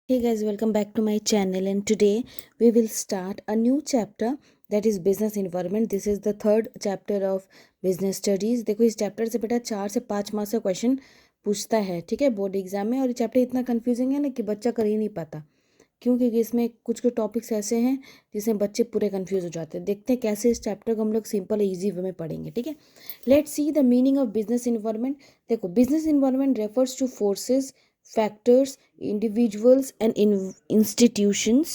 Hey guys, welcome back to my channel, and today we will start a new chapter, that is business environment. This is the third chapter of business studies. देखो इस chapter से बेटा 4 से 5 marks का question पूछता है, ठीक है, बोर्ड एग्जाम में। और ये चैप्टर इतना कंफ्यूजिंग है ना कि बच्चा कर ही नहीं पाता, क्योंकि इसमें कुछ कुछ टॉपिक्स ऐसे हैं जिसमें बच्चे पूरे कंफ्यूज हो जाते हैं। देखते हैं कैसे इस चैप्टर को हम लोग सिंपल ईजी वे में पढ़ेंगे, ठीक है। Let's see the meaning of business environment. देखो, business environment refers to forces, factors, individuals, and institutions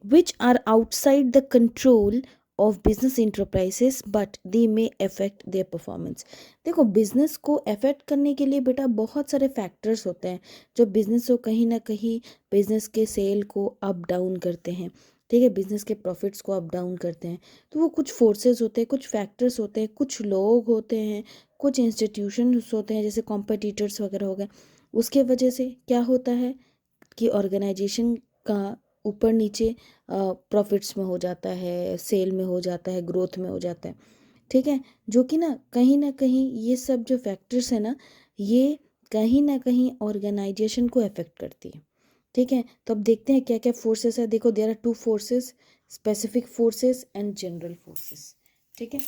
which are outside the control of business enterprises but they may affect their performance। देखो, business को affect करने के लिए बेटा बहुत सारे factors होते हैं जो बिजनेस को कहीं ना कहीं बिजनेस के सेल को अप डाउन करते हैं, ठीक है, बिजनेस के प्रॉफिट्स को अप डाउन करते हैं। तो वो कुछ फोर्सेस होते हैं, कुछ फैक्टर्स होते हैं, कुछ लोग होते हैं, कुछ इंस्टीट्यूशंस होते हैं, जैसे कॉम्पिटिटर्स वगैरह हो गए। उसके वजह से क्या होता है कि ऑर्गेनाइजेशन का ऊपर नीचे प्रॉफिट्स में हो जाता है, सेल में हो जाता है, ग्रोथ में हो जाता है, ठीक है। जो कि ना कहीं ये सब जो फैक्टर्स है ना, ये कहीं ना कहीं ऑर्गेनाइजेशन को अफेक्ट करती है, ठीक है। तो अब देखते हैं क्या क्या फोर्सेस है। देखो, there are two forces, specific forces and general forces, ठीक है।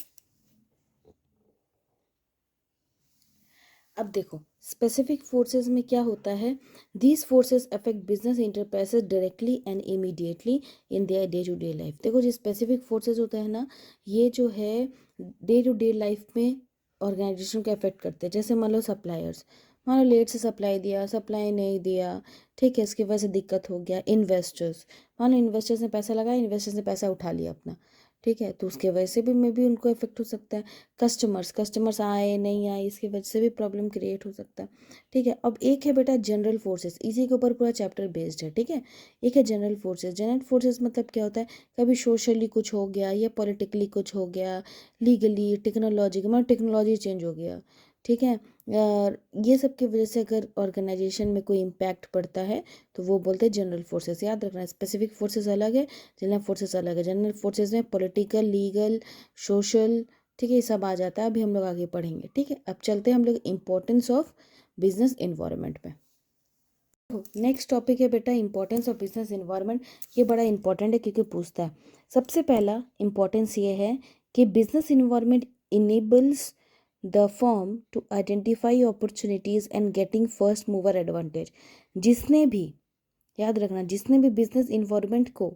अब देखो, स्पेसिफिक फोर्सेस में क्या होता है। These forces affect business enterprises directly and immediately in their day to day life. देखो, जो स्पेसिफिक फोर्सेस होता है ना, ये जो है डे टू डे लाइफ में ऑर्गेनाइजेशन को अफेक्ट करते हैं। जैसे मान लो सप्लायर्स, मान लो लेट से सप्लाई दिया, सप्लाई नहीं दिया, ठीक है, इसकी वजह से दिक्कत हो गया। इन्वेस्टर्स, मान लो इन्वेस्टर्स ने पैसा लगाया, इन्वेस्टर्स ने पैसा उठा लिया अपना, ठीक है, तो उसके वजह से भी मे भी उनको इफेक्ट हो सकता है। कस्टमर्स आए नहीं आए, इसकी वजह से भी प्रॉब्लम क्रिएट हो सकता है, ठीक है। अब एक है बेटा जनरल फोर्सेस, इसी के ऊपर पूरा चैप्टर बेस्ड है, ठीक है। एक है जनरल फोर्सेस। जनरल फोर्सेस मतलब क्या होता है, कभी सोशली कुछ हो गया या पॉलिटिकली कुछ हो गया, लीगली, टेक्नोलॉजी मतलब टेक्नोलॉजी चेंज हो गया, ठीक है। और ये सब की वजह से अगर ऑर्गेनाइजेशन में कोई इम्पैक्ट पड़ता है तो वो बोलते हैं जनरल फोर्सेस। याद रखना, स्पेसिफिक फोर्सेस अलग है, जनरल फोर्सेस अलग है। जनरल फोर्सेस में पॉलिटिकल, लीगल, सोशल, ठीक है, ये सब आ जाता है। अभी हम लोग आगे पढ़ेंगे, ठीक है। अब चलते हैं हम लोग इम्पोर्टेंस ऑफ बिजनेस इन्वायरमेंट में। नेक्स्ट टॉपिक है बेटा इम्पोर्टेंस ऑफ बिजनेस इन्वायरमेंट। ये बड़ा इंपॉर्टेंट है क्योंकि पूछता है। सबसे पहला इम्पोर्टेंस ये है कि business environment enables the firm to identify opportunities and getting first mover advantage. जिसने भी, याद रखना, जिसने भी बिजनेस इन्वायरमेंट को,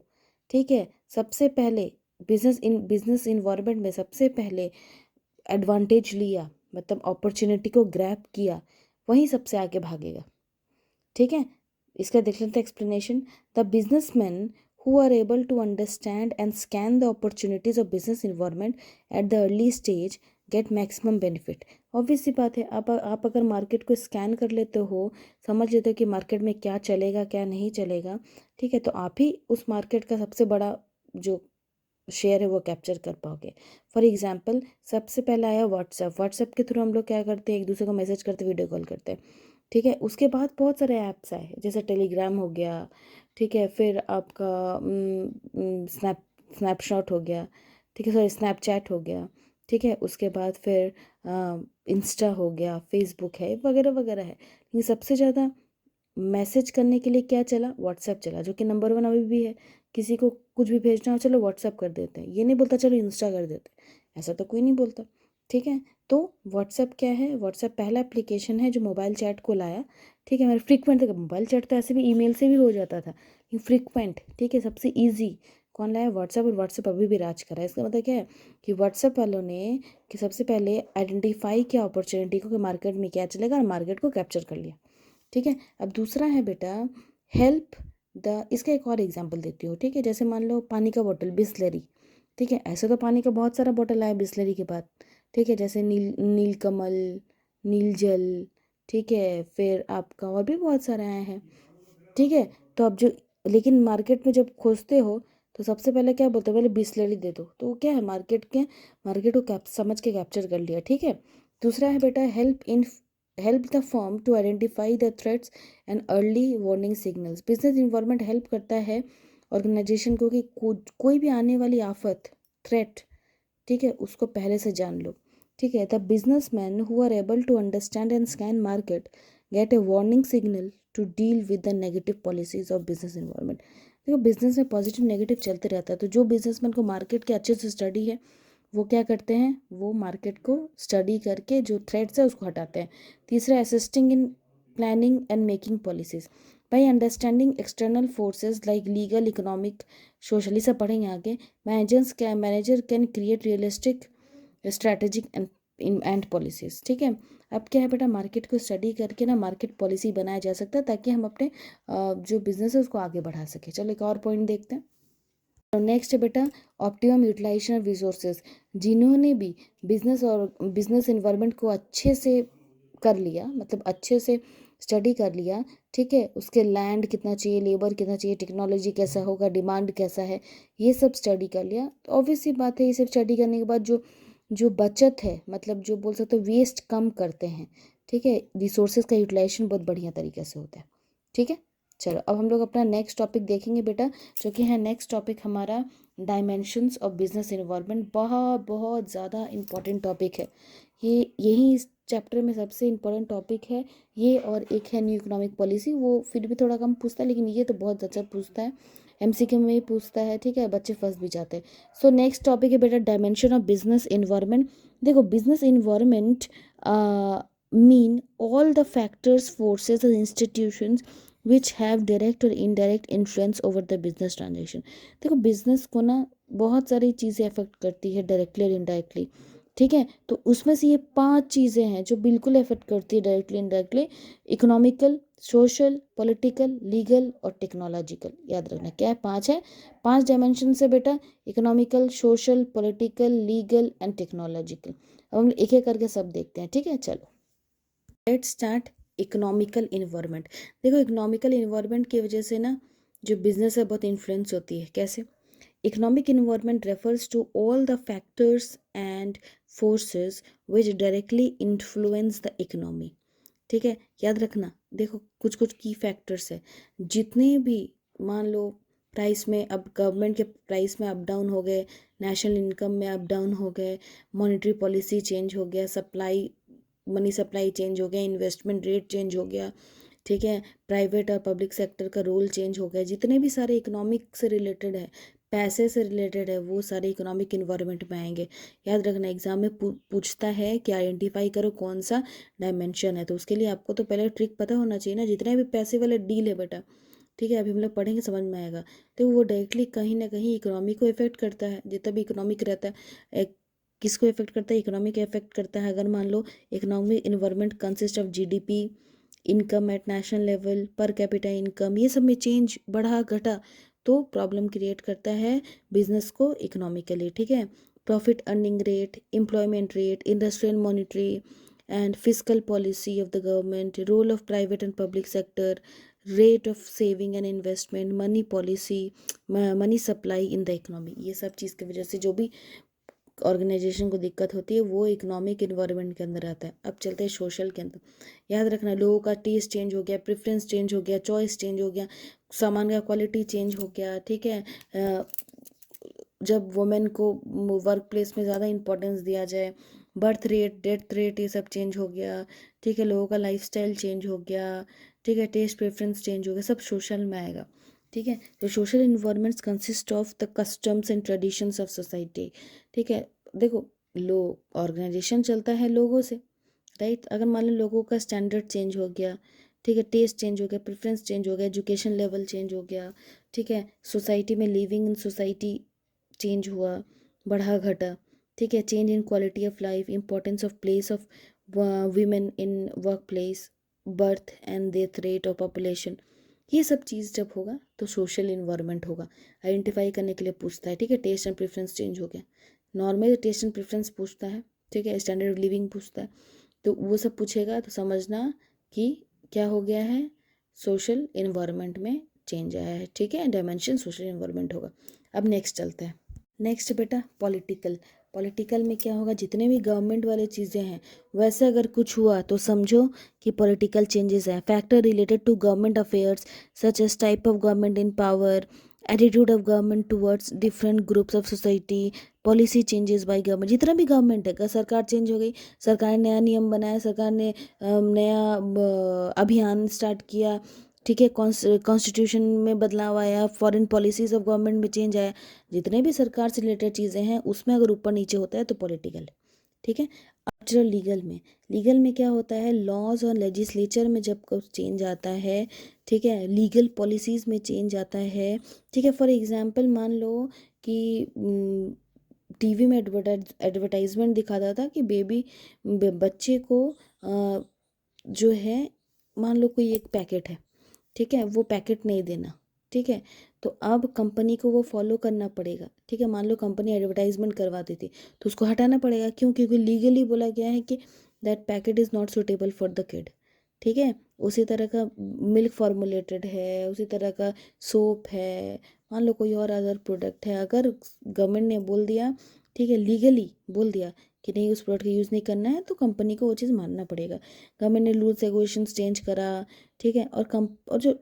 ठीक है, सबसे पहले बिजनेस इन्वायरमेंट में सबसे पहले एडवांटेज लिया, मतलब अपॉर्चुनिटी को ग्रैब किया, वहीं सबसे आगे भागेगा, ठीक है। इसका देख लेते हैं explanation. The businessman who are able to understand and scan the opportunities of business environment at the early stage get maximum benefit. Obvious सी बात है, आप अगर मार्केट को स्कैन कर लेते हो, समझ लेते हो कि मार्केट में क्या चलेगा क्या नहीं चलेगा, ठीक है, तो आप ही उस मार्केट का सबसे बड़ा जो शेयर है वो कैप्चर कर पाओगे। फॉर एग्जाम्पल, सबसे पहला आया व्हाट्सएप। व्हाट्सएप के थ्रू हम लोग क्या करते हैं, एक दूसरे को मैसेज करते, वीडियो कॉल करते हैं, ठीक है। उसके बाद बहुत सारे ऐप्स आए, जैसे टेलीग्राम हो गया, ठीक है, फिर आपका स्नैपशॉट हो गया, ठीक है, सॉरी स्नैपचैट हो गया, ठीक है। उसके बाद फिर इंस्टा हो गया, फेसबुक है, वगैरह वगैरह है। लेकिन सबसे ज़्यादा मैसेज करने के लिए क्या चला, व्हाट्सएप चला, जो कि नंबर वन अभी भी है। किसी को कुछ भी भेजना हो, चलो व्हाट्सएप कर देते हैं, ये नहीं बोलता चलो इंस्टा कर देते हैं, ऐसा तो कोई नहीं बोलता, ठीक है। तो व्हाट्सएप क्या है, व्हाट्सएप पहला एप्लीकेशन है जो मोबाइल चैट को लाया, ठीक है। मेरे फ्रीक्वेंट, मोबाइल चैट तो ऐसे भी ईमेल से भी हो जाता था, लेकिन फ्रीक्वेंट, ठीक है, सबसे ईजी कौन लाया, व्हाट्सएप। और व्हाट्सएप अभी भी राज कर रहा है। इसका मतलब क्या है कि व्हाट्सएप वालों ने कि सबसे पहले आइडेंटिफाई किया अपॉर्चुनिटी को कि मार्केट में क्या चलेगा, और मार्केट को कैप्चर कर लिया, ठीक है। अब दूसरा है बेटा हेल्प द, इसका एक और एग्जांपल देती हूँ, ठीक है। जैसे मान लो पानी का बोतल, बिस्लरी, ठीक है, ऐसे तो पानी का बहुत सारा बोतल आया बिस्लरी के बाद, ठीक है, जैसे नीलकमल, नील जल, ठीक है, फिर आपका और भी बहुत सारे आए हैं, ठीक है। तो अब जो, लेकिन मार्केट में जब खोजते हो तो सबसे पहले क्या बोलते हो, पहले बिस्लरी दे दो, तो वो क्या है, मार्केट को समझ के कैप्चर कर लिया, ठीक है। दूसरा है बेटा help the firm to identify the threats and early warning signals. Business environment help करता है ऑर्गेनाइजेशन को कि कोई भी आने वाली आफत, थ्रेट, ठीक है, उसको पहले से जान लो, ठीक है। The business man who are able to understand and scan market get a warning signal to deal with the negative policies of business environment. देखो बिजनेस में पॉजिटिव नेगेटिव चलते रहता है, तो जो बिजनेसमैन को मार्केट के अच्छे से स्टडी है वो क्या करते हैं, वो मार्केट को स्टडी करके जो थ्रेट्स है उसको हटाते हैं। तीसरा, assisting in planning and making policies by understanding external forces like legal, economic, socially सब पढ़ेंगे आगे। Manager can create realistic strategic and policies. ठीक है, अब क्या है बेटा, मार्केट को स्टडी करके ना मार्केट पॉलिसी बनाया जा सकता है ताकि हम अपने जो बिजनेस है उसको आगे बढ़ा सके। चलो एक और पॉइंट देखते हैं। नेक्स्ट है बेटा, ऑप्टिमम यूटिलाइजेशन ऑफ रिसोर्सेज। जिन्होंने भी बिजनेस और बिजनेस इन्वायरमेंट को अच्छे से कर लिया, मतलब अच्छे से स्टडी कर लिया, ठीक है, उसके लैंड कितना चाहिए, लेबर कितना चाहिए, टेक्नोलॉजी कैसा होगा, डिमांड कैसा है, ये सब स्टडी कर लिया, तो ऑब्वियस सी बात है ये सब स्टडी करने के बाद जो बचत है, मतलब जो बोल सकते हो वेस्ट कम करते हैं। ठीक है, रिसोर्सेज का यूटिलाइजेशन बहुत बढ़िया तरीके से होता है। ठीक है, चलो अब हम लोग अपना नेक्स्ट टॉपिक देखेंगे बेटा, जो कि है नेक्स्ट टॉपिक हमारा डायमेंशंस ऑफ बिजनेस इन्वायरमेंट। बहुत बहुत ज़्यादा इम्पॉर्टेंट टॉपिक है ये, यही इस चैप्टर में सबसे इम्पोर्टेंट टॉपिक है ये। और एक है न्यू इकोनॉमिक पॉलिसी, वो फिर भी थोड़ा कम पूछता है, लेकिन ये तो बहुत अच्छा पूछता है, एमसीक्यू में ही पूछता है। ठीक है, बच्चे फंस भी जाते हैं। सो नेक्स्ट टॉपिक है बेटा डायमेंशन ऑफ बिजनेस इन्वायरमेंट। देखो business environment mean all the factors, forces और इंस्टीट्यूशंस विच हैव डायरेक्ट और indirect influence over the business transaction. देखो बिजनेस को ना बहुत सारी चीज़ें अफेक्ट करती है डायरेक्टली और इनडायरेक्टली। ठीक है, तो उसमें से ये 5 चीज़ें हैं जो बिल्कुल अफेक्ट करती है directly indirectly: economical, social, political, legal और टेक्नोलॉजिकल। याद रखना क्या है, 5 है, 5 डायमेंशन से बेटा, economical, social, political, legal and technological. अब हम एक एक करके सब देखते हैं। ठीक है, चलो लेट्स स्टार्ट इकोनॉमिकल इन्वायरमेंट। देखो इकोनॉमिकल इन्वायरमेंट की वजह से ना जो बिजनेस है बहुत इन्फ्लुएंस होती है। कैसे? Economic environment refers to all the factors and forces which directly influence the economy. ठीक है, याद रखना, देखो कुछ कुछ की फैक्टर्स है, जितने भी मान लो प्राइस में, अब गवर्नमेंट के प्राइस में अप डाउन हो गए, नेशनल इनकम में अप डाउन हो गए, मॉनेटरी पॉलिसी चेंज हो गया, सप्लाई मनी सप्लाई चेंज हो गया, इन्वेस्टमेंट रेट चेंज हो गया, ठीक है, प्राइवेट और पब्लिक सेक्टर का रोल चेंज हो गया, जितने भी सारे इकोनॉमिक से रिलेटेड है, पैसे से रिलेटेड है, वो सारे इकोनॉमिक इन्वायरमेंट में आएंगे। याद रखना एग्जाम में पूछता है कि आइडेंटिफाई करो कौन सा डायमेंशन है, तो उसके लिए आपको तो पहले ट्रिक पता होना चाहिए ना। जितने भी पैसे वाले डील है बेटा, ठीक है, अभी हम लोग पढ़ेंगे समझ में आएगा, तो वो डायरेक्टली कहीं ना कहीं इकोनॉमी को इफेक्ट करता है। जितना भी इकोनॉमिक रहता है किसको इफेक्ट करता है, इकोनॉमी को इफेक्ट करता है। अगर मान low economic environment consist of GDP, income eight national level, per capita income, ये सब में चेंज बढ़ा घटा तो प्रॉब्लम क्रिएट करता है बिजनेस को इकोनॉमिकली। ठीक है, profit earning rate, employment rate, industrial monetary and fiscal policy of the government, role of private and public sector, rate of saving and investment, money policy, money supply in the economy, ये सब चीज़ की वजह से जो भी organisation को दिक्कत होती है वो इकोनॉमिक इन्वायरमेंट के अंदर आता है। अब चलते हैं सोशल के अंदर। याद रखना लोगों का टेस्ट चेंज हो गया, प्रेफरेंस चेंज हो गया, चॉइस चेंज हो गया, सामान का क्वालिटी चेंज हो गया। ठीक है, जब वुमेन को वर्क प्लेस में ज़्यादा इंपॉर्टेंस दिया जाए, बर्थ रेट, डेथ रेट, ये सब चेंज हो गया। ठीक है, लोगों का लाइफस्टाइल चेंज हो गया। ठीक है, टेस्ट प्रेफरेंस चेंज हो गया, सब सोशल में आएगा। ठीक है, तो social environments consist of the customs and traditions of society. ठीक है, देखो लोग ऑर्गेनाइजेशन चलता है लोगों से, राइट। अगर मान लो लोगों का स्टैंडर्ड चेंज हो गया, ठीक है, टेस्ट चेंज हो गया, प्रेफरेंस चेंज हो गया, एजुकेशन लेवल चेंज हो गया, ठीक है, सोसाइटी में लिविंग इन सोसाइटी चेंज हुआ, बढ़ा घटा, ठीक है, change in quality of life, importance of place of women in work place, birth and death rate of population, ये सब चीज़ जब होगा तो सोशल इन्वायरमेंट होगा। आइडेंटिफाई करने के लिए पूछता है। ठीक है, टेस्ट एंड प्रेफरेंस चेंज हो गया, नॉर्मल टेस्ट एंड प्रेफरेंस पूछता है। ठीक है, स्टैंडर्ड ऑफ लिविंग पूछता है, तो वो सब पूछेगा तो समझना कि क्या हो गया है, सोशल इन्वायरमेंट में चेंज आया है। ठीक है, डायमेंशन सोशल इन्वायरमेंट होगा। अब नेक्स्ट चलते हैं। नेक्स्ट बेटा पॉलिटिकल। पॉलिटिकल में क्या होगा, जितने भी गवर्नमेंट वाले चीज़ें हैं वैसे अगर कुछ हुआ तो समझो कि पॉलिटिकल चेंजेस हैं। Factor related to government affairs such as type of government in power attitude of government towards different groups of society, policy changes by government, जितना भी गवर्नमेंट है, अगर सरकार चेंज हो गई, सरकार ने नया नियम बनाया, सरकार ने नया अभियान स्टार्ट किया, ठीक है, कॉन्स्टिट्यूशन में बदलाव आया, फॉरेन पॉलिसीज ऑफ गवर्नमेंट में चेंज आया, जितने भी सरकार से रिलेटेड चीज़ें हैं उसमें अगर ऊपर नीचे होता है तो पॉलिटिकल, ठीक है। अब चलो लीगल में क्या होता है, लॉज और लेजिस्लेचर में जब कुछ चेंज आता है, ठीक है, लीगल पॉलिसीज़ में चेंज आता है, ठीक है। फॉर एग्जांपल मान लो कि टीवी में एडवर्टाइजमेंट दिखाता था कि बच्चे को जो है, मान लो कोई एक पैकेट है, ठीक है, वो पैकेट नहीं देना, ठीक है, तो अब कंपनी को वो फॉलो करना पड़ेगा, ठीक है। मान लो कंपनी एडवर्टाइजमेंट करवा देती तो उसको हटाना पड़ेगा, क्यों? क्योंकि लीगली बोला गया है कि that packet is not suitable for the kid, ठीक है। उसी तरह का मिल्क फॉर्मुलेटेड है, उसी तरह का सोप है, मान लो कोई और अदर प्रोडक्ट है, अगर गवर्नमेंट ने बोल दिया, ठीक है, लीगली बोल दिया कि नहीं उस प्रोडक्ट का यूज़ नहीं करना है, तो कंपनी को वो चीज़ मानना पड़ेगा। गवर्नमेंट ने रूल्स रेगुलेशंस चेंज करा, ठीक है, और जो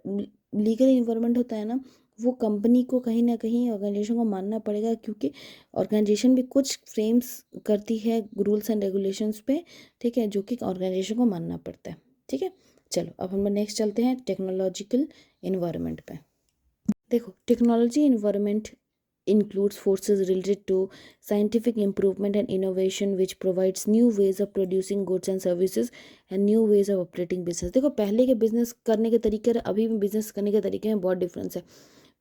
लीगल इन्वायरमेंट होता है ना, वो कंपनी को कहीं ना कहीं ऑर्गेनाइजेशन को मानना पड़ेगा, क्योंकि ऑर्गेनाइजेशन भी कुछ फ्रेम्स करती है रूल्स एंड रेगुलेशंस पे, ठीक है, जो कि ऑर्गेनाइजेशन को मानना पड़ता है, ठीक है। चलो अब हम नेक्स्ट चलते हैं टेक्नोलॉजिकल इन्वायरमेंट पे। देखो, technology environment includes forces related to scientific improvement and innovation which provides new ways of producing goods and services and new ways of operating business। देखो, पहले के बिजनेस करने के तरीके और अभी भी बिजनेस करने के तरीके में बहुत डिफरेंस है।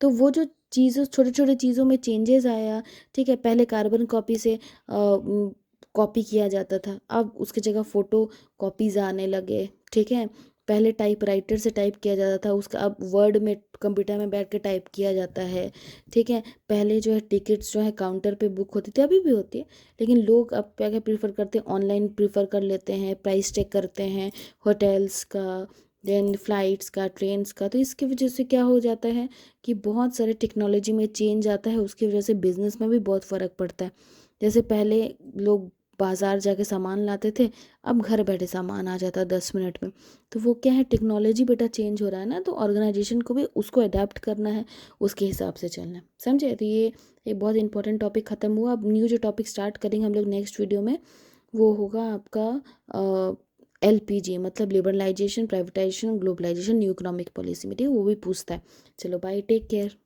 तो वो जो चीज़ों, छोटे छोटे चीज़ों में चेंजेस आया, ठीक है, पहले कार्बन कॉपी से कॉपी किया जाता था, अब उसकी जगह फ़ोटो कॉपीज़ आने लगे, ठीक है। पहले टाइपराइटर से टाइप किया जाता था, उसका अब वर्ड में कंप्यूटर में बैठ के टाइप किया जाता है, ठीक है। पहले जो है टिकट्स जो है काउंटर पे बुक होती थी, अभी भी होती है, लेकिन लोग अब क्या क्या प्रीफर करते हैं, ऑनलाइन प्रीफर कर लेते हैं, प्राइस चेक करते हैं होटल्स का, देन फ्लाइट्स का, ट्रेन्स का। तो इसकी वजह से क्या हो जाता है कि बहुत सारे टेक्नोलॉजी में चेंज आता है, उसकी वजह से बिज़नेस में भी बहुत फ़र्क पड़ता है। जैसे पहले लोग बाज़ार जाके सामान लाते थे, अब घर बैठे सामान आ जाता है 10 मिनट में। तो वो क्या है, टेक्नोलॉजी बेटा चेंज हो रहा है ना, तो ऑर्गेनाइजेशन को भी उसको अडेप्ट करना है, उसके हिसाब से चलना है, समझे। तो ये एक बहुत इंपॉर्टेंट टॉपिक ख़त्म हुआ। अब न्यू जो टॉपिक स्टार्ट करेंगे हम लोग नेक्स्ट वीडियो में, वो होगा आपका LPG, मतलब liberalisation, privatisation, globalisation, new economic policy में, ठीक है, वो भी पूछता है। चलो बाय, टेक केयर।